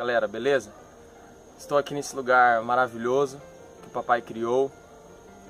Galera, beleza? Estou aqui nesse lugar maravilhoso que o papai criou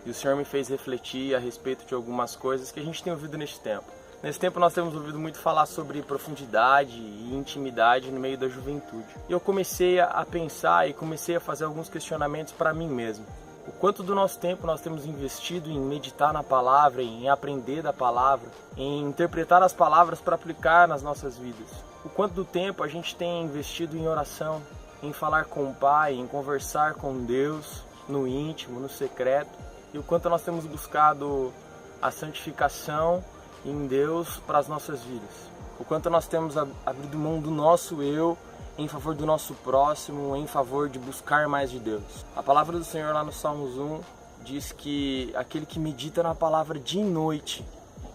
e o Senhor me fez refletir a respeito de algumas coisas que a gente tem ouvido nesse tempo. Nesse tempo nós temos ouvido muito falar sobre profundidade e intimidade no meio da juventude. E eu comecei a pensar e comecei a fazer alguns questionamentos para mim mesmo. O quanto do nosso tempo nós temos investido em meditar na palavra, em aprender da palavra, em interpretar as palavras para aplicar nas nossas vidas. O quanto do tempo a gente tem investido em oração, em falar com o Pai, em conversar com Deus, no íntimo, no secreto. E o quanto nós temos buscado a santificação em Deus para as nossas vidas. O quanto nós temos abrido mão do nosso eu em favor do nosso próximo, em favor de buscar mais de Deus. A palavra do Senhor lá no Salmos 1 diz que aquele que medita na palavra dia e noite,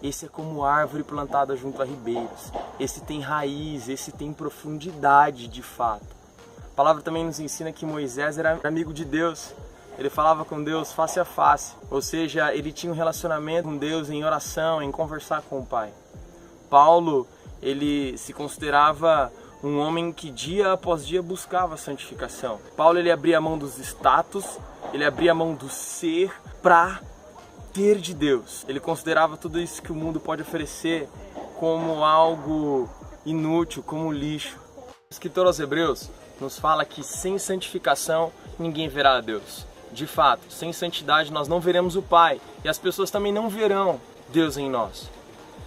esse é como árvore plantada junto a ribeiros. Esse tem raiz, esse tem profundidade de fato. A palavra também nos ensina que Moisés era amigo de Deus. Ele falava com Deus face a face, ou seja, ele tinha um relacionamento com Deus em oração, em conversar com o Pai. Paulo, ele se considerava um homem que dia após dia buscava a santificação. Paulo, ele abria mão dos status, ele abria mão do ser para ter de Deus. Ele considerava tudo isso que o mundo pode oferecer como algo inútil, como lixo. O escritor aos Hebreus nos fala que sem santificação ninguém verá a Deus. De fato, sem santidade nós não veremos o Pai e as pessoas também não verão Deus em nós.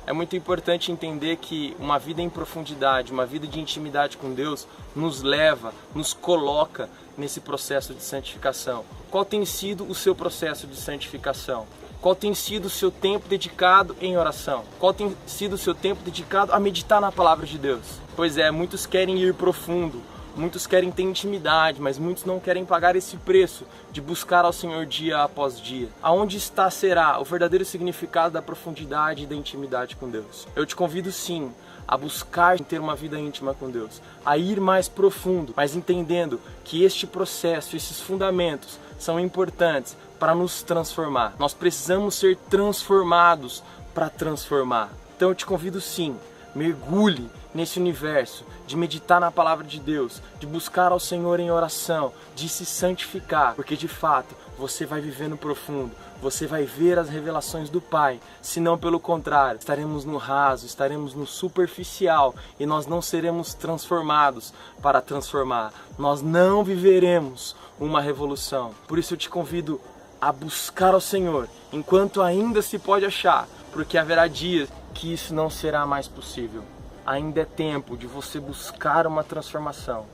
É muito importante entender que uma vida em profundidade, uma vida de intimidade com Deus nos leva, nos coloca nesse processo de santificação. Qual tem sido o seu processo de santificação? Qual tem sido o seu tempo dedicado em oração? Qual tem sido o seu tempo dedicado a meditar na palavra de Deus? Pois é, muitos querem ir profundo, muitos querem ter intimidade, mas muitos não querem pagar esse preço de buscar ao Senhor dia após dia. Aonde será o verdadeiro significado da profundidade e da intimidade com Deus? Eu te convido sim a buscar ter uma vida íntima com Deus, a ir mais profundo, mas entendendo que este processo, esses fundamentos são importantes para nos transformar. Nós precisamos ser transformados para transformar. Então eu te convido sim, mergulhe nesse universo de meditar na palavra de Deus, de buscar ao Senhor em oração, de se santificar, porque de fato você vai viver no profundo, você vai ver as revelações do Pai, senão pelo contrário, estaremos no raso, estaremos no superficial e nós não seremos transformados para transformar, nós não viveremos uma revolução. Por isso eu te convido a buscar ao Senhor enquanto ainda se pode achar, porque haverá dias que isso não será mais possível. Ainda é tempo de você buscar uma transformação.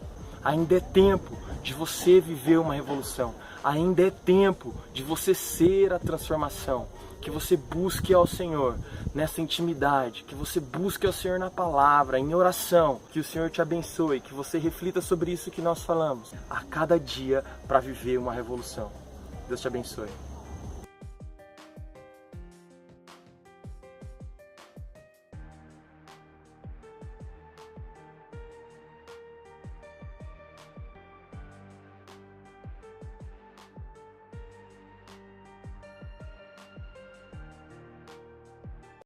Ainda é tempo de você viver uma revolução. Ainda é tempo de você ser a transformação. Que você busque ao Senhor nessa intimidade. Que você busque ao Senhor na palavra, em oração. Que o Senhor te abençoe. Que você reflita sobre isso que nós falamos a cada dia para viver uma revolução. Deus te abençoe.